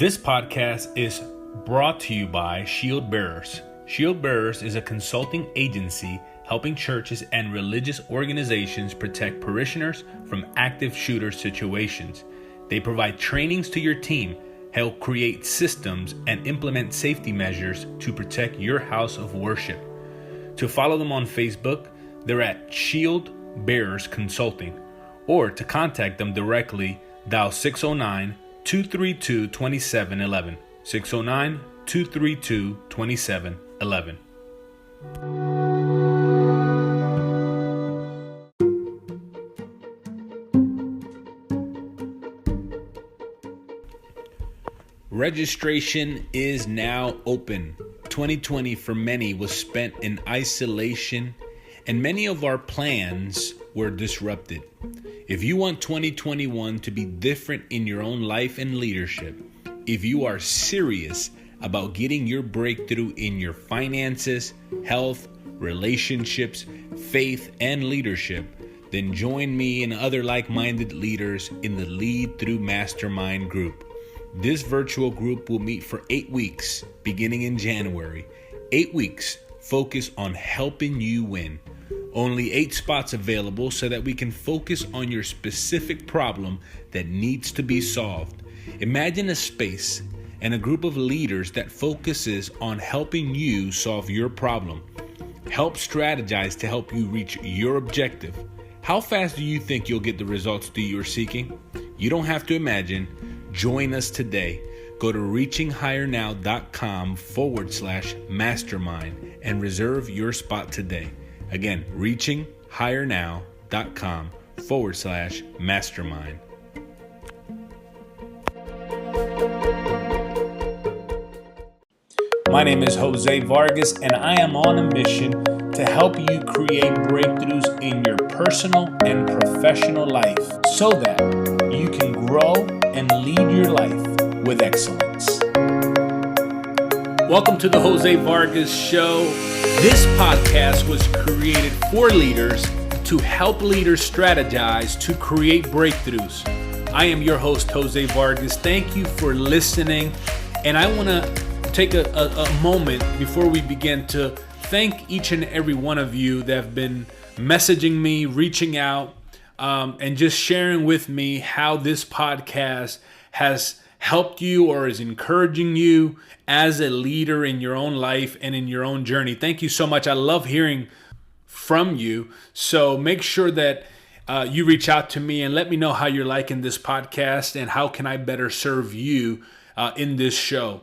This podcast is brought to you by Shield Bearers. Shield Bearers is a consulting agency helping churches and religious organizations protect parishioners from active shooter situations. They provide trainings to your team, help create systems, and implement safety measures to protect your house of worship. To follow them on Facebook, they're at Shield Bearers Consulting, or to contact them directly, dial 609-232-2711. 609-232-2711. Registration is now open. 2020 for many was spent in isolation, and many of our plans were disrupted. If you want 2021 to be different in your own life and leadership, if you are serious about getting your breakthrough in your finances, health, relationships, faith, and leadership, then join me and other like-minded leaders in the Lead Through Mastermind group. This virtual group will meet for 8 weeks, beginning in January. 8 weeks focus on helping you win. Only 8 spots available so that we can focus on your specific problem that needs to be solved. Imagine a space and a group of leaders that focuses on helping you solve your problem. Help strategize to help you reach your objective. How fast do you think you'll get the results that you're seeking? You don't have to imagine. Join us today. Go to reachinghighernow.com/mastermind and reserve your spot today. Again, reachinghighernow.com/mastermind. My name is Jose Vargas, and I am on a mission to help you create breakthroughs in your personal and professional life so that you can grow and lead your life with excellence. Welcome to the Jose Vargas Show. This podcast was created for leaders to help leaders strategize to create breakthroughs. I am your host, Jose Vargas. Thank you for listening. And I want to take a moment before we begin to thank each and every one of you that have been messaging me, reaching out, and just sharing with me how this podcast has helped you or is encouraging you as a leader in your own life and in your own journey. Thank you so much. I love hearing from you. So make sure that you reach out to me and let me know how you're liking this podcast and how can I better serve you in this show.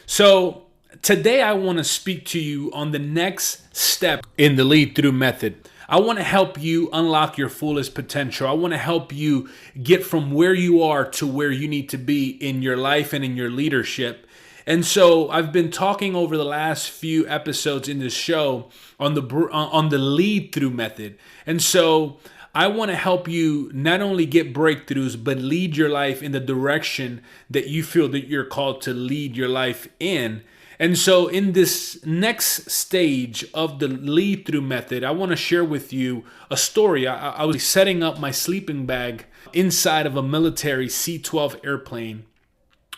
So today I want to speak to you on the next step in the Lead Through method. I want to help you unlock your fullest potential. I want to help you get from where you are to where you need to be in your life and in your leadership. And so I've been talking over the last few episodes in this show on the Lead Through method. And so I want to help you not only get breakthroughs, but lead your life in the direction that you feel that you're called to lead your life in. And so in this next stage of the Lead Through method, I want to share with you a story. I was setting up my sleeping bag inside of a military C-12 airplane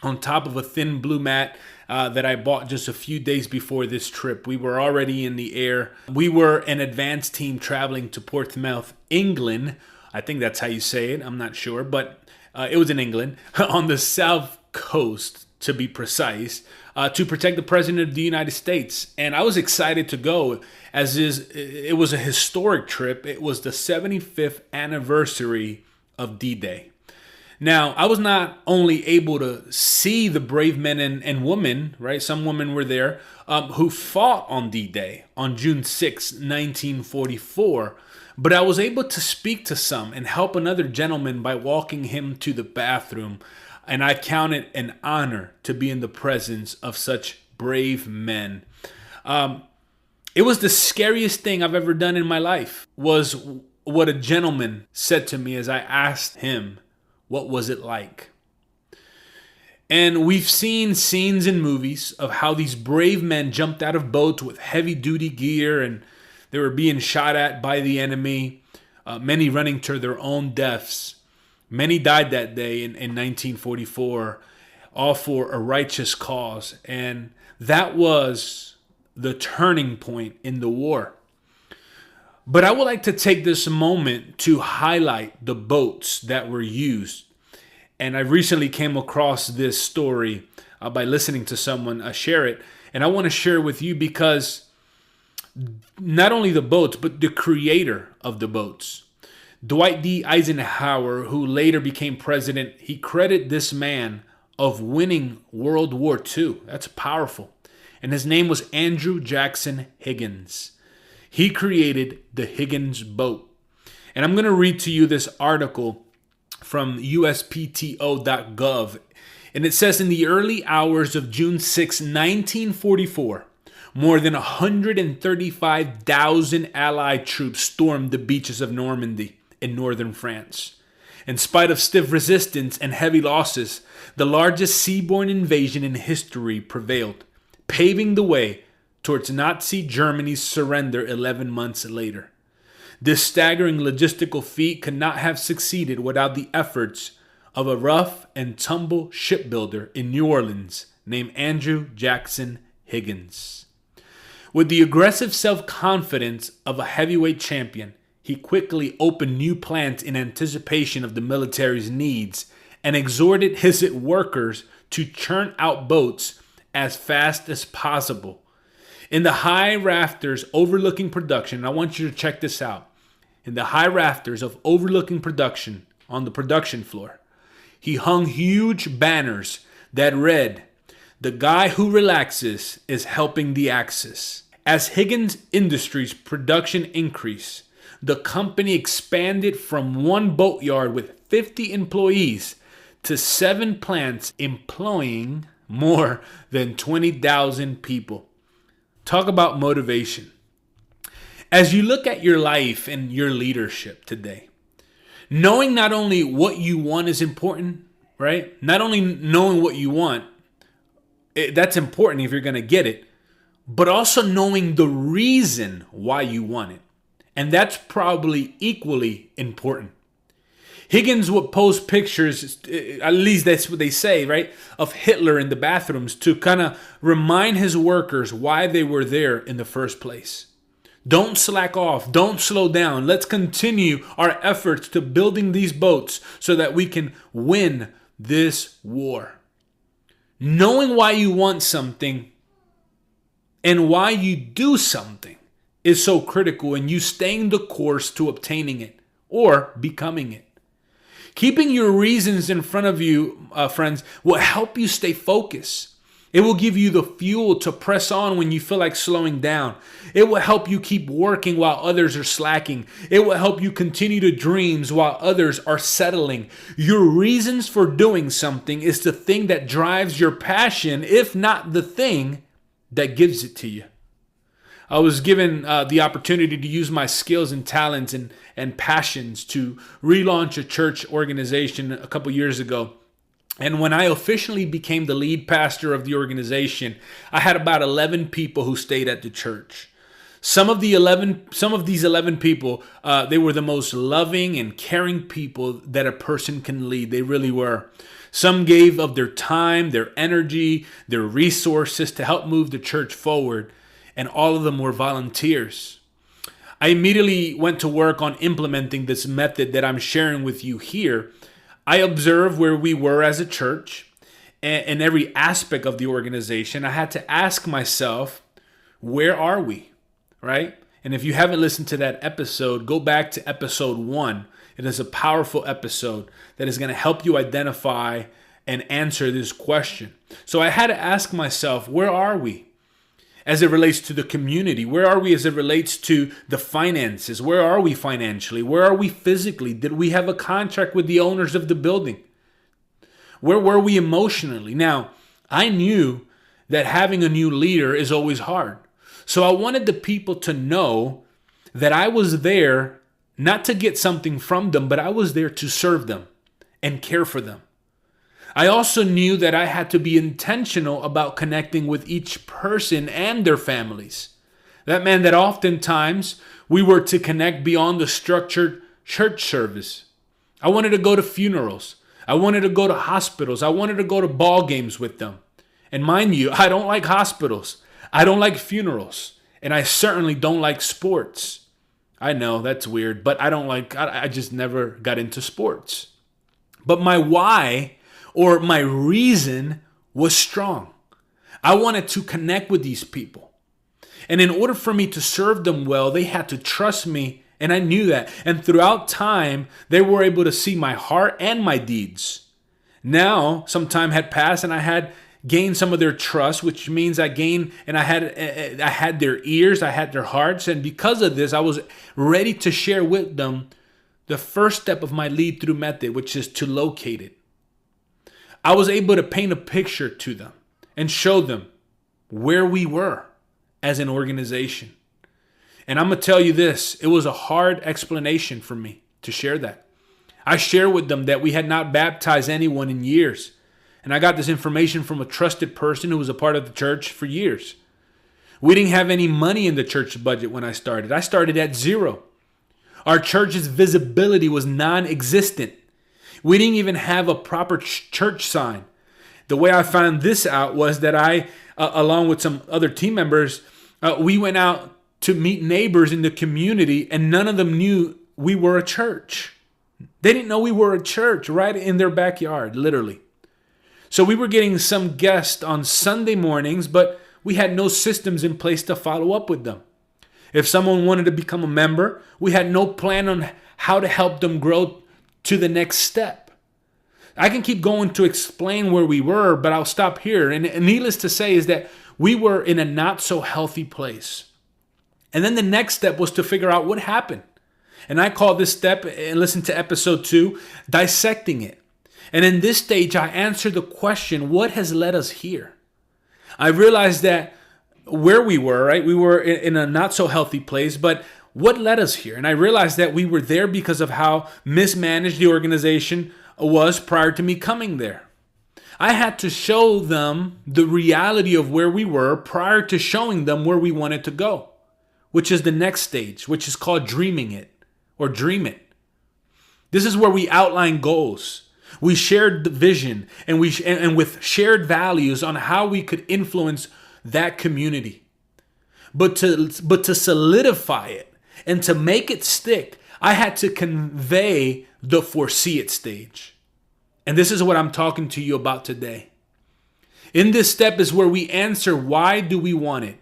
on top of a thin blue mat that I bought just a few days before this trip. We were already in the air. We were an advance team traveling to Portsmouth, England. I think that's how you say it. I'm not sure, but it was in England on the south coast, to be precise, to protect the President of the United States. And I was excited to go, it was a historic trip. It was the 75th anniversary of D-Day. Now, I was not only able to see the brave men and women, right? Some women were there, who fought on D-Day on June 6, 1944, but I was able to speak to some and help another gentleman by walking him to the bathroom. And I count it an honor to be in the presence of such brave men. It was the scariest thing I've ever done in my life, was what a gentleman said to me as I asked him, what was it like? And we've seen scenes in movies of how these brave men jumped out of boats with heavy duty gear and they were being shot at by the enemy, many running to their own deaths. Many died that day in 1944. all for a righteous cause. And that was the turning point in the war. But I would like to take this moment to highlight the boats that were used. And I recently came across this story by listening to someone share it. And I want to share it with you because not only the boats, but the creator of the boats, Dwight D. Eisenhower, who later became president, he credited this man of winning World War II. That's powerful. And his name was Andrew Jackson Higgins. He created the Higgins boat. And I'm going to read to you this article from uspto.gov. And it says, in the early hours of June 6, 1944, more than 135,000 Allied troops stormed the beaches of Normandy in northern France. In spite of stiff resistance and heavy losses, the largest seaborne invasion in history prevailed, paving the way towards Nazi Germany's surrender 11 months later. This staggering logistical feat could not have succeeded without the efforts of a rough and tumble shipbuilder in New Orleans named Andrew Jackson Higgins. With the aggressive self-confidence of a heavyweight champion, he quickly opened new plants in anticipation of the military's needs and exhorted his workers to churn out boats as fast as possible. In the high rafters overlooking production, I want you to check this out. In the high rafters of overlooking production on the production floor, he hung huge banners that read, "The guy who relaxes is helping the Axis." As Higgins Industries production increased, the company expanded from one boatyard with 50 employees to 7 plants employing more than 20,000 people. Talk about motivation. As you look at your life and your leadership today, knowing not only what you want is important, right? Not only knowing what you want, that's important if you're going to get it, but also knowing the reason why you want it. And that's probably equally important. Higgins would post pictures, at least that's what they say, right, of Hitler in the bathrooms to kind of remind his workers why they were there in the first place. Don't slack off. Don't slow down. Let's continue our efforts to building these boats so that we can win this war. Knowing why you want something and why you do something is so critical in you staying the course to obtaining it or becoming it. Keeping your reasons in front of you, friends, will help you stay focused. It will give you the fuel to press on when you feel like slowing down. It will help you keep working while others are slacking. It will help you continue to dreams while others are settling. Your reasons for doing something is the thing that drives your passion, if not the thing that gives it to you. I was given the opportunity to use my skills and talents and passions to relaunch a church organization a couple years ago. And when I officially became the lead pastor of the organization, I had about 11 people who stayed at the church. Some of these 11 people, they were the most loving and caring people that a person can lead. They really were. Some gave of their time, their energy, their resources to help move the church forward. And all of them were volunteers. I immediately went to work on implementing this method that I'm sharing with you here. I observed where we were as a church and every aspect of the organization. I had to ask myself, where are we, right? And if you haven't listened to that episode, go back to episode 1. It is a powerful episode that is going to help you identify and answer this question. So I had to ask myself, where are we? As it relates to the community, where are we as it relates to the finances? Where are we financially? Where are we physically? Did we have a contract with the owners of the building? Where were we emotionally? Now, I knew that having a new leader is always hard. So I wanted the people to know that I was there not to get something from them, but I was there to serve them and care for them. I also knew that I had to be intentional about connecting with each person and their families. That meant that oftentimes we were to connect beyond the structured church service. I wanted to go to funerals. I wanted to go to hospitals. I wanted to go to ball games with them. And mind you, I don't like hospitals. I don't like funerals. And I certainly don't like sports. I know that's weird, but I just never got into sports. But my why or my reason was strong. I wanted to connect with these people. And in order for me to serve them well, they had to trust me, and I knew that. And throughout time, they were able to see my heart and my deeds. Now, some time had passed and I had gained some of their trust, which means I had their ears, I had their hearts. And because of this, I was ready to share with them the first step of my lead through method, which is to locate it. I was able to paint a picture to them and show them where we were as an organization. And I'm going to tell you this, it was a hard explanation for me to share that. I shared with them that we had not baptized anyone in years. And I got this information from a trusted person who was a part of the church for years. We didn't have any money in the church budget when I started. I started at zero. Our church's visibility was non-existent. We didn't even have a proper church sign. The way I found this out was that I, along with some other team members, we went out to meet neighbors in the community, and none of them knew we were a church. They didn't know we were a church right in their backyard, literally. So we were getting some guests on Sunday mornings, but we had no systems in place to follow up with them. If someone wanted to become a member, we had no plan on how to help them grow to the next step. I can keep going to explain where we were, but I'll stop here. And needless to say is that we were in a not so healthy place. And then the next step was to figure out what happened. And I call this step, and listen to episode 2, dissecting it. And in this stage, I answered the question, what has led us here? I realized that where we were, right? We were in a not so healthy place, but what led us here? And I realized that we were there because of how mismanaged the organization was prior to me coming there. I had to show them the reality of where we were prior to showing them where we wanted to go, which is the next stage, which is called dreaming it or dream it. This is where we outline goals. We shared the vision and with shared values on how we could influence that community. But to solidify it and to make it stick, I had to convey the foresee it stage. And this is what I'm talking to you about today. In this step is where we answer, why do we want it?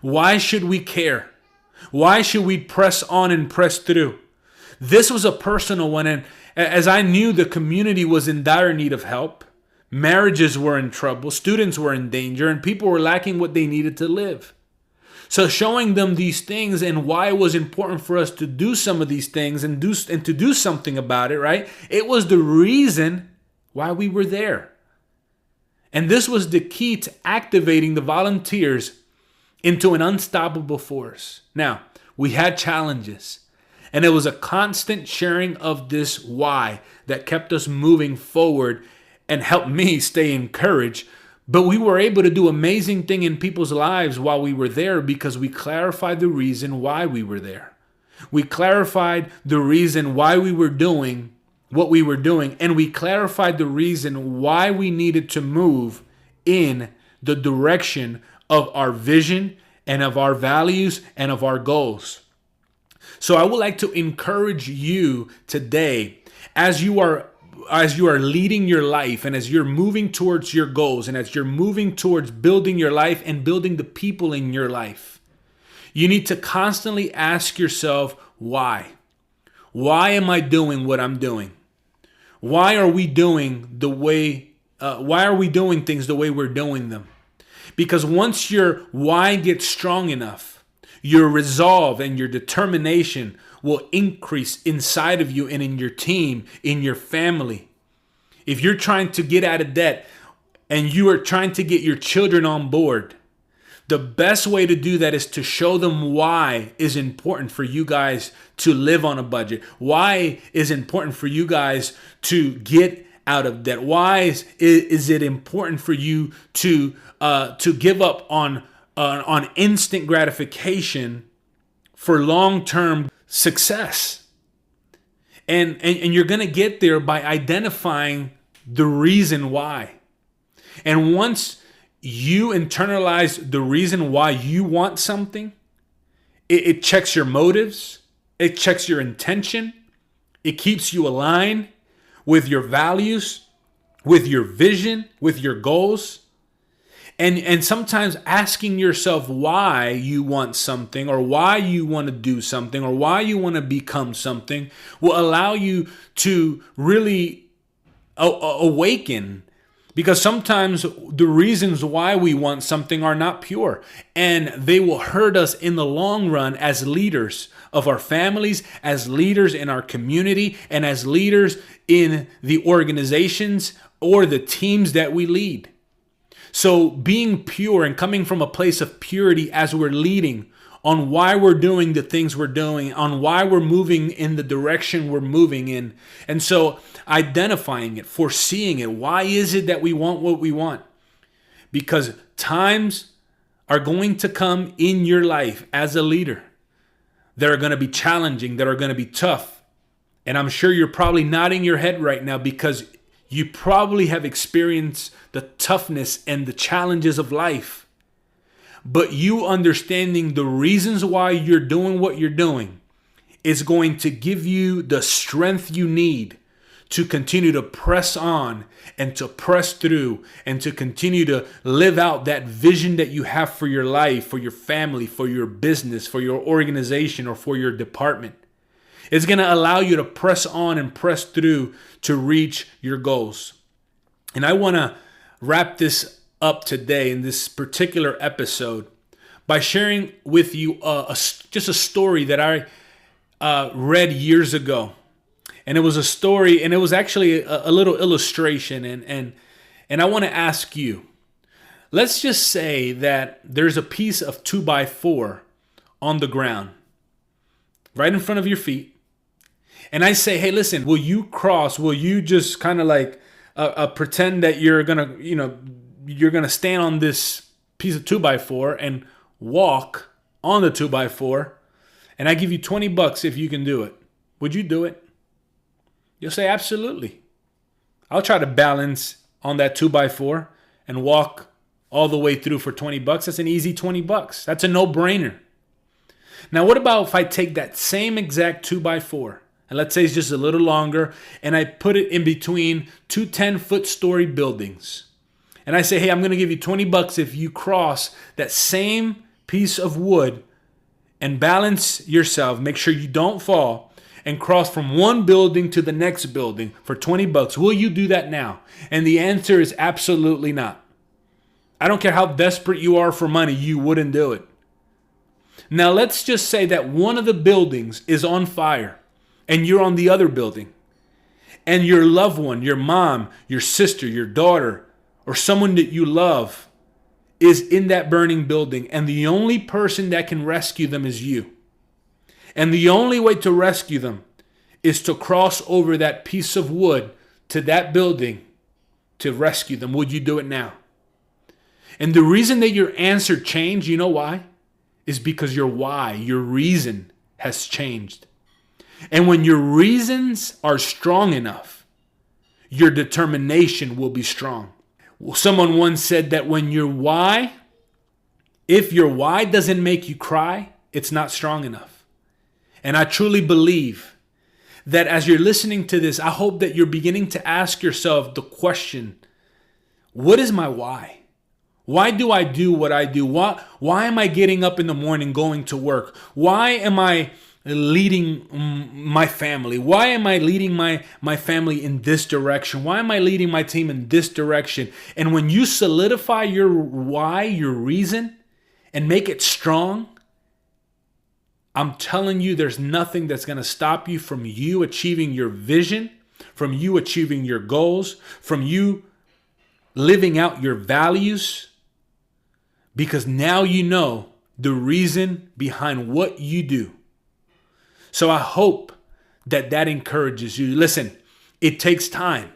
Why should we care? Why should we press on and press through? This was a personal one, and as I knew the community was in dire need of help, marriages were in trouble, students were in danger, and people were lacking what they needed to live. So showing them these things and why it was important for us to do some of these things and to do something about it, right? It was the reason why we were there. And this was the key to activating the volunteers into an unstoppable force. Now, we had challenges. And it was a constant sharing of this why that kept us moving forward and helped me stay encouraged. But we were able to do amazing things in people's lives while we were there because we clarified the reason why we were there. We clarified the reason why we were doing what we were doing. And we clarified the reason why we needed to move in the direction of our vision and of our values and of our goals. So I would like to encourage you today as you are leading your life and as you're moving towards your goals and as you're moving towards building your life and building the people in your life. You need to constantly ask yourself, why? Why am I doing what I'm doing? Why are we doing things the way we're doing them? Because once your why gets strong enough, your resolve and your determination will increase inside of you and in your team, in your family. If you're trying to get out of debt and you are trying to get your children on board, the best way to do that is to show them why is important for you guys to live on a budget. Why is important for you guys to get out of debt? Why is it important for you to give up on instant gratification for long-term success? And you're going to get there by identifying the reason why. And once you internalize the reason why you want something, it checks your motives, it checks your intention, it keeps you aligned with your values, with your vision, with your goals. And sometimes asking yourself why you want something, or why you want to do something, or why you want to become something will allow you to really awaken. Because sometimes the reasons why we want something are not pure, and they will hurt us in the long run as leaders of our families, as leaders in our community, and as leaders in the organizations or the teams that we lead. So being pure and coming from a place of purity as we're leading on why we're doing the things we're doing, on why we're moving in the direction we're moving in. And so identifying it, foreseeing it. Why is it that we want what we want? Because times are going to come in your life as a leader that are going to be challenging, that are going to be tough. And I'm sure you're probably nodding your head right now because you probably have experienced the toughness and the challenges of life. But you understanding the reasons why you're doing what you're doing is going to give you the strength you need to continue to press on and to press through and to continue to live out that vision that you have for your life, for your family, for your business, for your organization, or for your department. It's going to allow you to press on and press through to reach your goals. And I want to wrap this up today in this particular episode by sharing with you just a story that I read years ago. And it was a story, and it was actually a little illustration. And I want to ask you, let's just say that there's a piece of 2x4 on the ground right in front of your feet. And I say, hey, listen, will you just kind of like pretend that you're going to stand on this piece of 2x4 and walk on the 2x4, and I give you $20 if you can do it. Would you do it? You'll say, absolutely. I'll try to balance on that 2x4 and walk all the way through for $20. That's an easy $20. That's a no-brainer. Now, what about if I take that same exact 2x4, and let's say it's just a little longer, and I put it in between two 10-foot story buildings. And I say, hey, I'm going to give you $20 if you cross that same piece of wood and balance yourself, make sure you don't fall, and cross from one building to the next building for $20. Will you do that now? And the answer is absolutely not. I don't care how desperate you are for money, you wouldn't do it. Now, let's just say that one of the buildings is on fire, and you're on the other building, and your loved one, your mom, your sister, your daughter, or someone that you love is in that burning building, and the only person that can rescue them is you. And the only way to rescue them is to cross over that piece of wood to that building to rescue them. Would you do it now? And the reason that your answer changed, you know why? Is because your why, your reason has changed. And when your reasons are strong enough, your determination will be strong. Someone once said that if your why doesn't make you cry, it's not strong enough. And I truly believe that as you're listening to this, I hope that you're beginning to ask yourself the question, what is my why? Why do I do what I do? Why am I getting up in the morning going to work? Why am I leading my family? Why am I leading my family in this direction? Why am I leading my team in this direction? And when you solidify your why, your reason, and make it strong, I'm telling you, there's nothing that's going to stop you from you achieving your vision, from you achieving your goals, from you living out your values, because now you know the reason behind what you do. So I hope that encourages you. Listen, it takes time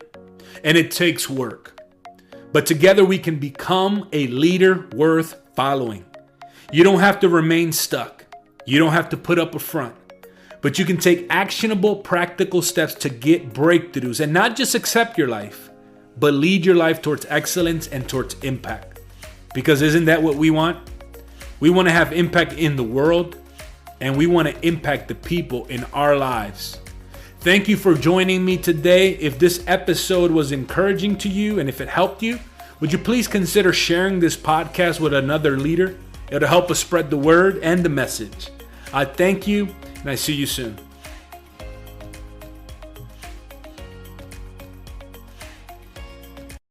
and it takes work, but together we can become a leader worth following. You don't have to remain stuck. You don't have to put up a front. but you can take actionable, practical steps to get breakthroughs and not just accept your life, but lead your life towards excellence and towards impact. Because isn't that what we want? We want to have impact in the world, and we want to impact the people in our lives. Thank you for joining me today. If this episode was encouraging to you and if it helped you, would you please consider sharing this podcast with another leader? It'll help us spread the word and the message. I thank you, and I see you soon.